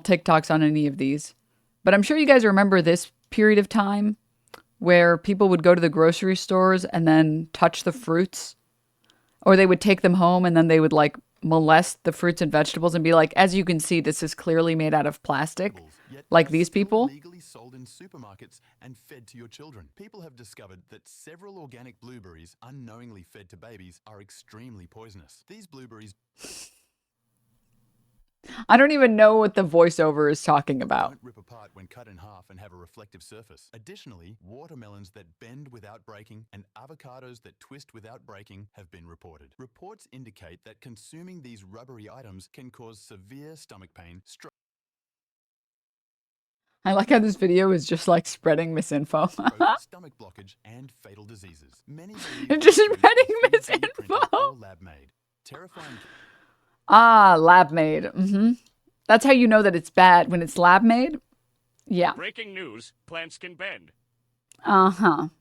TikToks on any of these, but I'm sure you guys remember this period of time where people would go to the grocery stores and then touch the fruits, or they would take them home and then they would like molest the fruits and vegetables and be like, as you can see, this is clearly made out of plastic, like these people. Legally sold in supermarkets and fed to your children. People have discovered that several organic blueberries unknowingly fed to babies are extremely poisonous. These blueberries I don't even know what the voiceover is talking about. don't rip apart when cut in half and have a reflective surface. Additionally, watermelons that bend without breaking and avocados that twist without breaking have been reported. Reports indicate that consuming these rubbery items can cause severe stomach pain, stroke, I like how this video is just like spreading misinfo. stomach blockage, and fatal diseases. Many Just spreading misinfo. or lab made. Terrifying. Ah, lab made. That's how you know that it's bad when it's lab made. Yeah. Breaking news, plants can bend. And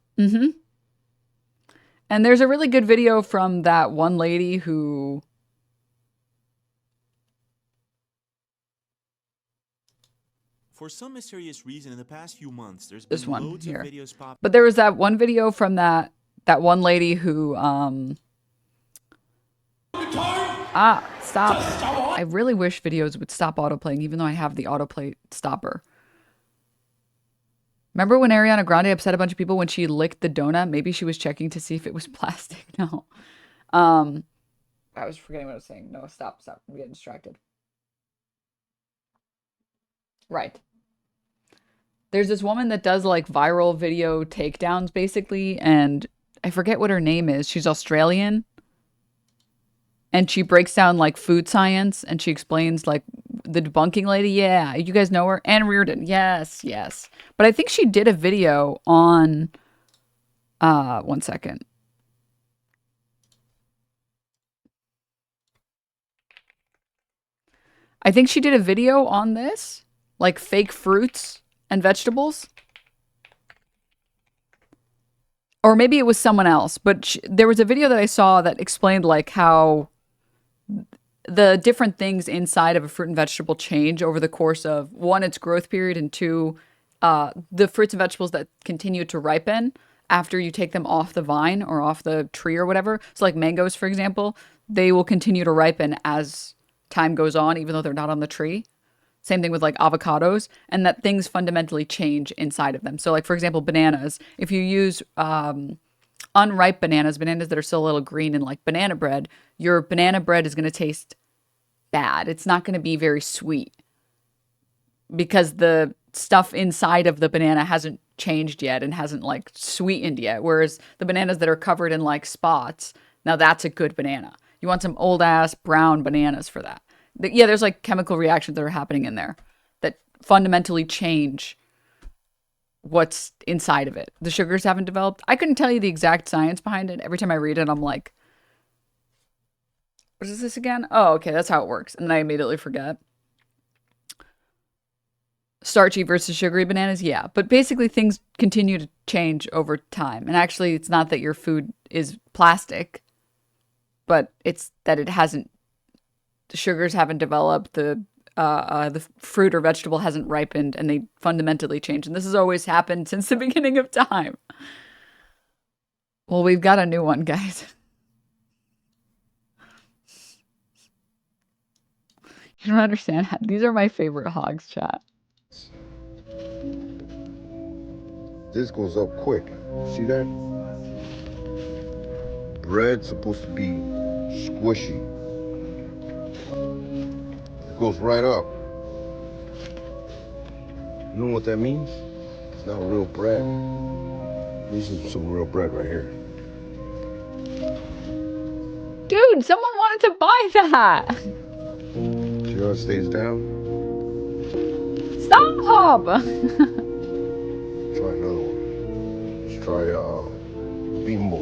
there's a really good video from that one lady who For some mysterious reason, in the past few months, there's this been one loads here. of videos popping. But there was that one video from that one lady who stop. I really wish videos would stop autoplaying, even though I have the autoplay stopper. Remember when Ariana Grande upset a bunch of people when she licked the donut? Maybe she was checking to see if it was plastic. No. I was forgetting what I was saying. No, stop. I'm getting distracted. Right. There's this woman that does like viral video takedowns basically, and I forget what her name is. She's Australian. And she breaks down like food science and she explains like the debunking lady. Yeah, you guys know her. Anne Reardon. Yes. But I think she did a video on one second. I think she did a video on this, like fake fruits and vegetables. Or maybe it was someone else, but there was a video that I saw that explained like how the different things inside of a fruit and vegetable change over the course of, one, its growth period, and two, the fruits and vegetables that continue to ripen after you take them off the vine or off the tree or whatever. So like mangoes, for example, they will continue to ripen as time goes on, even though they're not on the tree. Same thing with like avocados, and that things fundamentally change inside of them. So like, for example, bananas, if you use unripe bananas that are still a little green in like banana bread, your banana bread is going to taste bad. It's not going to be very sweet because the stuff inside of the banana hasn't changed yet and hasn't like sweetened yet. Whereas the bananas that are covered in like spots, now that's a good banana. You want some old ass brown bananas for that. Yeah, there's like chemical reactions that are happening in there that fundamentally change what's inside of it. The sugars haven't developed. I couldn't tell you the exact science behind it. Every time I read it, I'm like, what is this again? Oh, okay, that's how it works. And then I immediately forget. Starchy versus sugary bananas, yeah. But basically things continue to change over time. And actually, it's not that your food is plastic, but it's that it hasn't, the sugars haven't developed, the fruit or vegetable hasn't ripened, and they fundamentally change. And this has always happened since the beginning of time. Well, we've got a new one, guys. You don't understand. These are my favorite hogs, chat. This goes up quick. See that? Bread's supposed to be squishy. It goes right up. You know what that means? It's not real bread. This is some real bread right here. Dude, someone wanted to buy that. See how it stays down? Stop! Try another one. Let's try bimbo.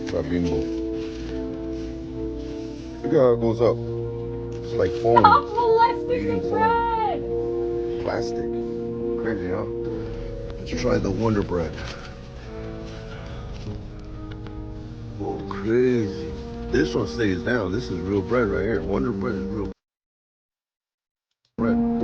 Try bimbo. Look how it goes up. It's like foam. Stop molesting the bread! Plastic. Crazy, huh? Let's try the Wonder Bread. Oh, crazy. This one stays down. This is real bread right here. Wonder Bread is real bread.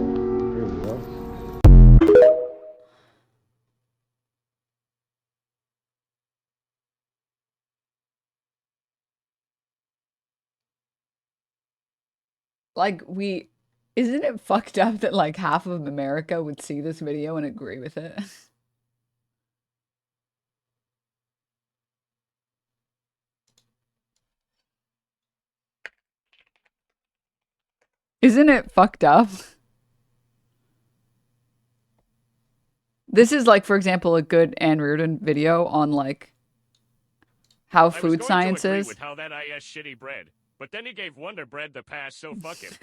Like, isn't it fucked up that like half of America would see this video and agree with it? Isn't it fucked up? This is like, for example, a good Anne Reardon video on like how I was food going science to agree is. with how that IS shitty bread, but then he gave Wonder Bread the pass, so fuck him.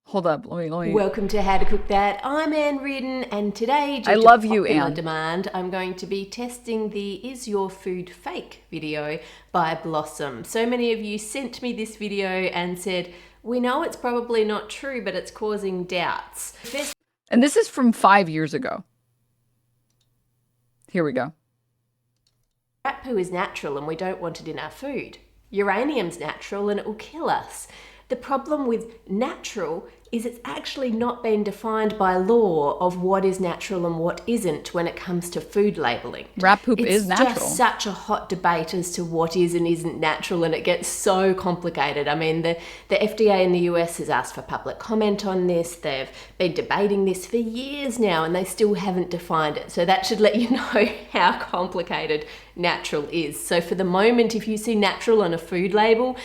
Hold up, let me. Welcome to How to Cook That. I'm Anne Reardon, and today, due I to love you, popular Anne. demand, I'm going to be testing the Is Your Food Fake video by Blossom. So many of you sent me this video and said, we know it's probably not true, but it's causing doubts. And this is from 5 years ago. Here we go. Rat poo is natural and we don't want it in our food. Uranium's natural and it will kill us. The problem with natural is it's actually not been defined by law of what is natural and what isn't when it comes to food labelling. Rat poop is natural. It's just such a hot debate as to what is and isn't natural, and it gets so complicated. I mean, the FDA in the US has asked for public comment on this. They've been debating this for years now and they still haven't defined it. So that should let you know how complicated natural is. So for the moment, if you see natural on a food label,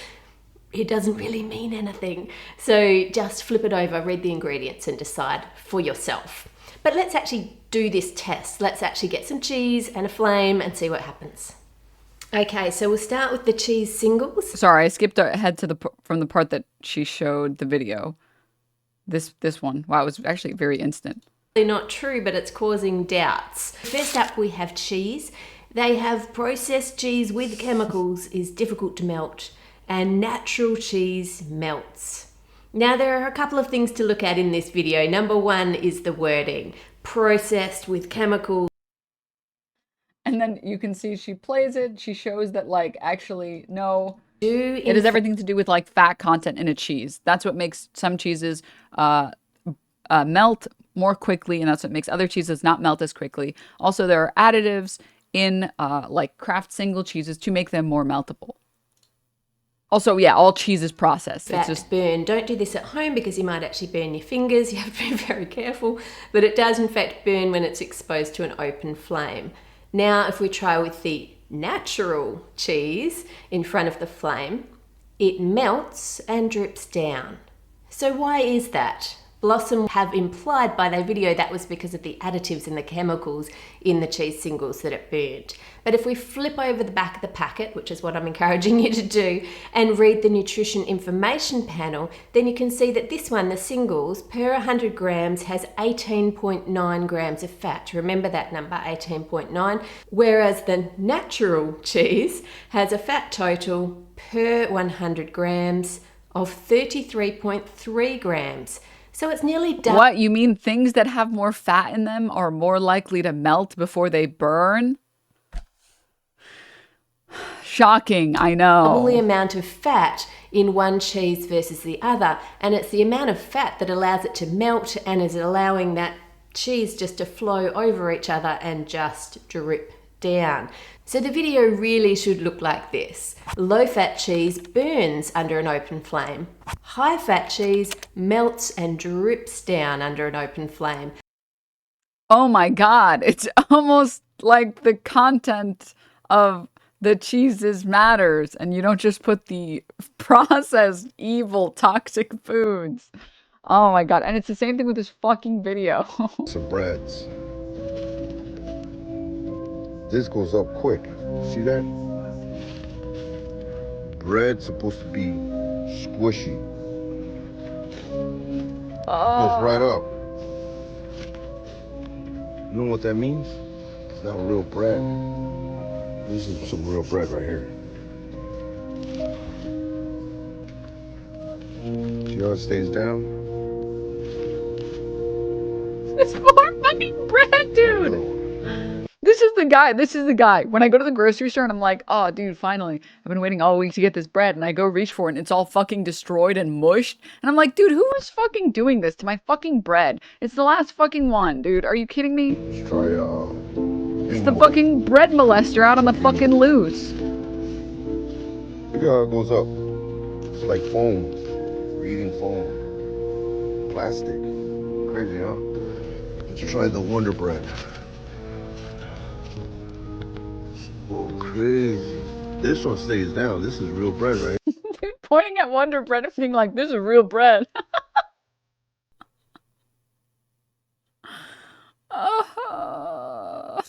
it doesn't really mean anything. So just flip it over, read the ingredients and decide for yourself. But let's actually do this test. Let's actually get some cheese and a flame and see what happens. Okay, so we'll start with the cheese singles. Sorry, I skipped ahead to from the part that she showed the video. This one. Wow, it was actually very instant. Not true, but it's causing doubts. First up, we have cheese. They have processed cheese with chemicals is difficult to melt, and natural cheese melts. Now, there are a couple of things to look at in this video. Number one is the wording, processed with chemicals. And then you can see she plays it. She shows that like, actually, no, it has everything to do with like fat content in a cheese. That's what makes some cheeses melt more quickly, and that's what makes other cheeses not melt as quickly. Also, there are additives in like Kraft single cheeses to make them more meltable. Also, yeah, all cheese is processed. It's just burn. Don't do this at home because you might actually burn your fingers. You have to be very careful. But it does in fact burn when it's exposed to an open flame. Now, if we try with the natural cheese in front of the flame, it melts and drips down. So why is that? Blossom have implied by their video that was because of the additives and the chemicals in the cheese singles that it burned. But if we flip over the back of the packet, which is what I'm encouraging you to do, and read the nutrition information panel, then you can see that this one, the singles, per 100 grams has 18.9 grams of fat. Remember that number, 18.9, whereas the natural cheese has a fat total per 100 grams of 33.3 grams. So it's nearly double. What? You mean things that have more fat in them are more likely to melt before they burn? Shocking, I know. Double the amount of fat in one cheese versus the other. And it's the amount of fat that allows it to melt and is allowing that cheese just to flow over each other and just drip down. So the video really should look like this. Low-fat cheese burns under an open flame. High-fat cheese melts and drips down under an open flame. Oh my God, it's almost like the content of the cheeses matters and you don't just put the processed, evil, toxic foods. Oh my God, and it's the same thing with this fucking video. Some breads. This goes up quick. See that? Bread's supposed to be squishy. Goes right up. You know what that means? It's not real bread. This is some real bread right here. See how it stays down? It's more fucking bread, dude. This is the guy. When I go to the grocery store and I'm like, oh, dude, finally. I've been waiting all week to get this bread. And I go reach for it and it's all fucking destroyed and mushed. And I'm like, dude, who is fucking doing this to my fucking bread? It's the last fucking one, dude. Are you kidding me? Let's try It's the fucking bread molester out on the fucking loose. Look how it goes up. It's like foam. We're eating foam. Plastic. Crazy, huh? Let's try the Wonder Bread. Oh, crazy. This one stays down. This is real bread, right? Pointing at Wonder Bread and being like, this is real bread. Oh.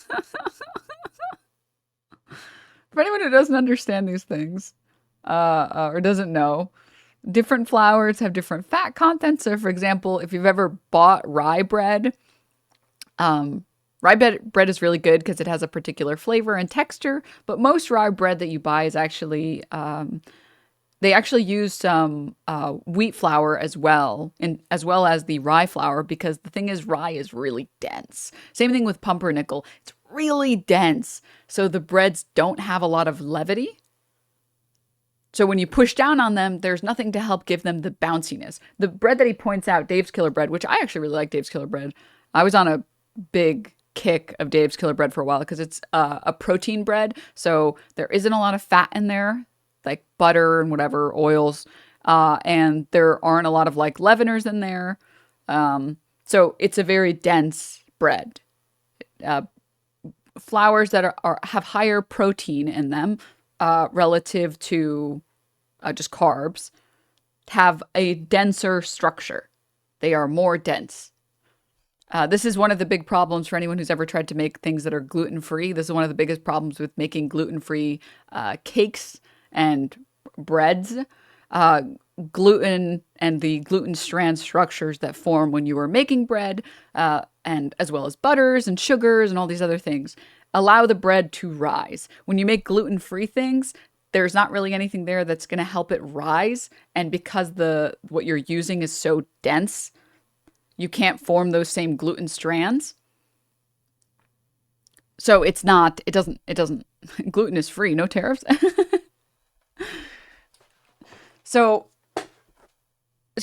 For anyone who doesn't understand these things, or doesn't know, different flours have different fat content. So, for example, if you've ever bought rye bread, bread is really good because it has a particular flavor and texture. But most rye bread that you buy is actually they actually use some wheat flour as well, and as well as the rye flour, because the thing is, rye is really dense. Same thing with pumpernickel. It's really dense. So the breads don't have a lot of levity. So when you push down on them, there's nothing to help give them the bounciness. The bread that he points out, Dave's Killer Bread, which I actually really like Dave's Killer Bread. I was on a big kick of Dave's Killer Bread for a while because it's a protein bread. So there isn't a lot of fat in there, like butter and whatever, oils. And there aren't a lot of like leaveners in there. So it's a very dense bread. Flours that have higher protein in them relative to just carbs have a denser structure. They are more dense. This is one of the big problems for anyone who's ever tried to make things that are gluten-free. This is one of the biggest problems with making gluten-free cakes and breads. Gluten and the gluten strand structures that form when you are making bread, and as well as butters and sugars and all these other things, allow the bread to rise. When you make gluten-free things, there's not really anything there that's going to help it rise. And because what you're using is so dense, you can't form those same gluten strands. So it doesn't, gluten is free, no tariffs. So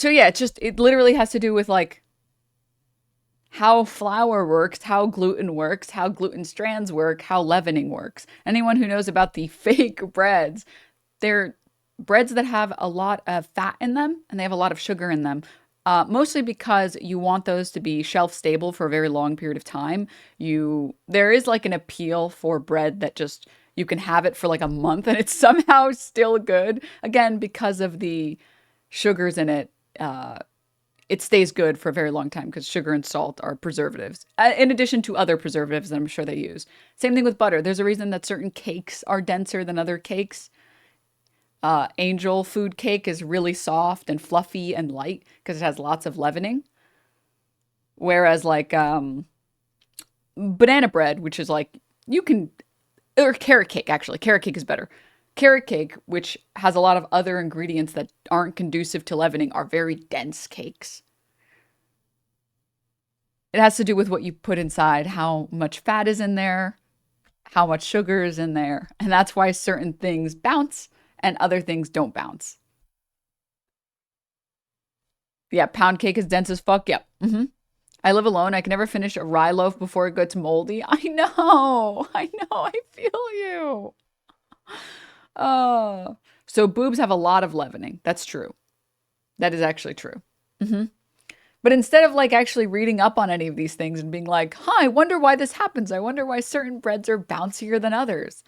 yeah, it literally has to do with like how flour works, how gluten works, how gluten strands work, how leavening works. Anyone who knows about the fake breads, they're breads that have a lot of fat in them and they have a lot of sugar in them. Mostly because you want those to be shelf stable for a very long period of time. There is like an appeal for bread that just, you can have it for like a month and it's somehow still good. Again, because of the sugars in it, it stays good for a very long time because sugar and salt are preservatives, in addition to other preservatives that I'm sure they use. Same thing with butter. There's a reason that certain cakes are denser than other cakes. Angel food cake is really soft and fluffy and light because it has lots of leavening. Whereas like banana bread, which is like, or carrot cake, actually. Carrot cake is better. Carrot cake, which has a lot of other ingredients that aren't conducive to leavening, are very dense cakes. It has to do with what you put inside, how much fat is in there, how much sugar is in there. And that's why certain things bounce and other things don't bounce. Yeah, pound cake is dense as fuck. Yep. I live alone. I can never finish a rye loaf before it gets moldy. I know. I feel you. Oh. So boobs have a lot of leavening. That's true. That is actually true. But instead of like actually reading up on any of these things and being like, I wonder why this happens. I wonder why certain breads are bouncier than others.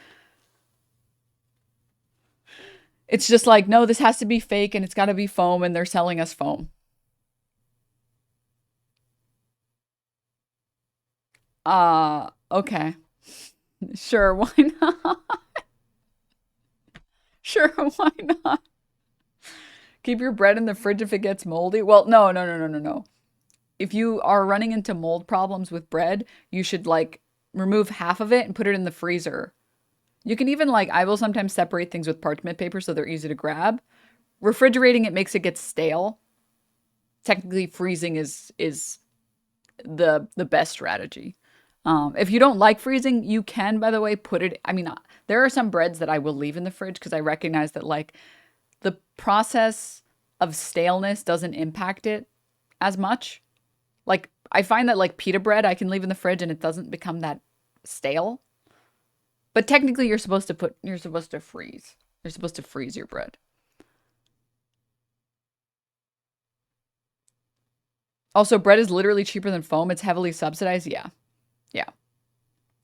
It's just like, no, this has to be fake and it's got to be foam and they're selling us foam. Okay. Sure, why not? Sure, why not? Keep your bread in the fridge if it gets moldy. Well, no. If you are running into mold problems with bread, you should like remove half of it and put it in the freezer. You can even like, I will sometimes separate things with parchment paper so they're easy to grab. Refrigerating it makes it get stale. Technically, freezing is the best strategy. If you don't like freezing, you can, by the way, put it, I mean, there are some breads that I will leave in the fridge because I recognize that like the process of staleness doesn't impact it as much. Like I find that like pita bread I can leave in the fridge and it doesn't become that stale. But technically you're supposed to freeze. You're supposed to freeze your bread. Also, bread is literally cheaper than foam. It's heavily subsidized. Yeah. Yeah.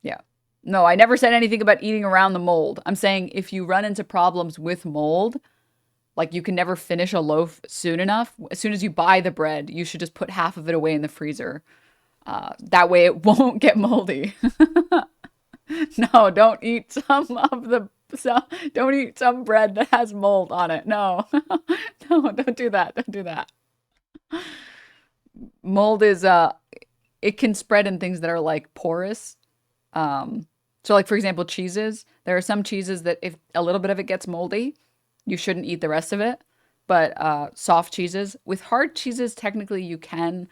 Yeah. No, I never said anything about eating around the mold. I'm saying if you run into problems with mold, like you can never finish a loaf soon enough, as soon as you buy the bread, you should just put half of it away in the freezer. That way it won't get moldy. No, don't eat don't eat some bread that has mold on it. No. No, don't do that. Don't do that. Mold is it can spread in things that are like porous. So like for example, cheeses. There are some cheeses that if a little bit of it gets moldy, you shouldn't eat the rest of it. But soft cheeses, with hard cheeses, technically you can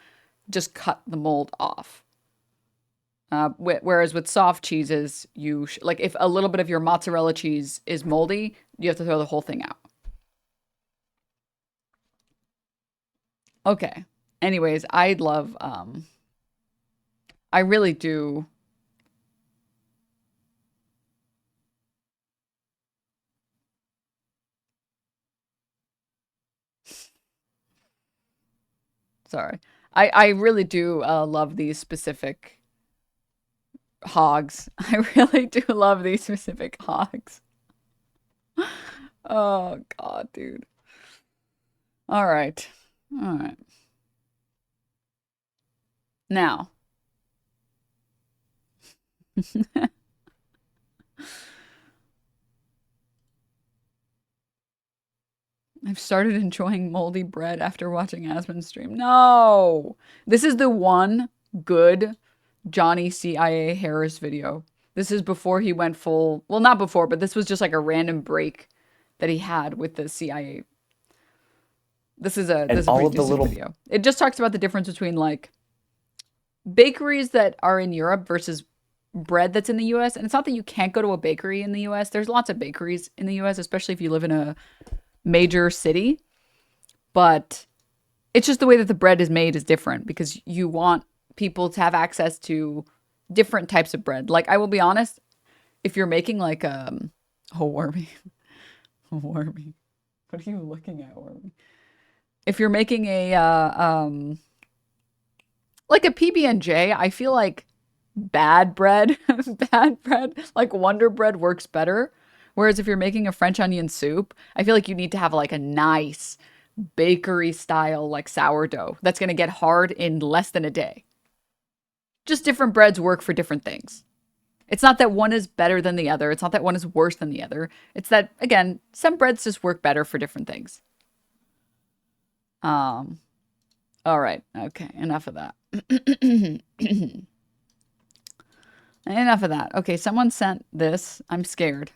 just cut the mold off. Whereas with soft cheeses, like if a little bit of your mozzarella cheese is moldy, you have to throw the whole thing out. Okay. Anyways, I really do. Sorry. I really do love these specific hogs. I really do love these specific hogs. Oh, God, dude. All right. All right. Now. I've started enjoying moldy bread after watching Aspen's stream. No! This is the one good Johnny CIA Harris video. This is before he went full... Well, not before, but this was just like a random break that he had with the CIA. This is a pretty decent video. It just talks about the difference between like bakeries that are in Europe versus bread that's in the US. And it's not that you can't go to a bakery in the US. There's lots of bakeries in the US, especially if you live in a major city. But it's just the way that the bread is made is different because you want people to have access to different types of bread. Like, I will be honest, if you're making like oh, Wormy. Wormy. What are you looking at, Wormy? If you're making a like a PB&J, I feel like bad bread, like Wonder Bread works better. Whereas if you're making a French onion soup, I feel like you need to have like a nice bakery style like sourdough that's going to get hard in less than a day. Just different breads work for different things. It's not that one is better than the other. It's not that one is worse than the other. It's that, again, some breads just work better for different things. All right. Okay. Enough of that. Enough of that. Okay. Someone sent this. I'm scared.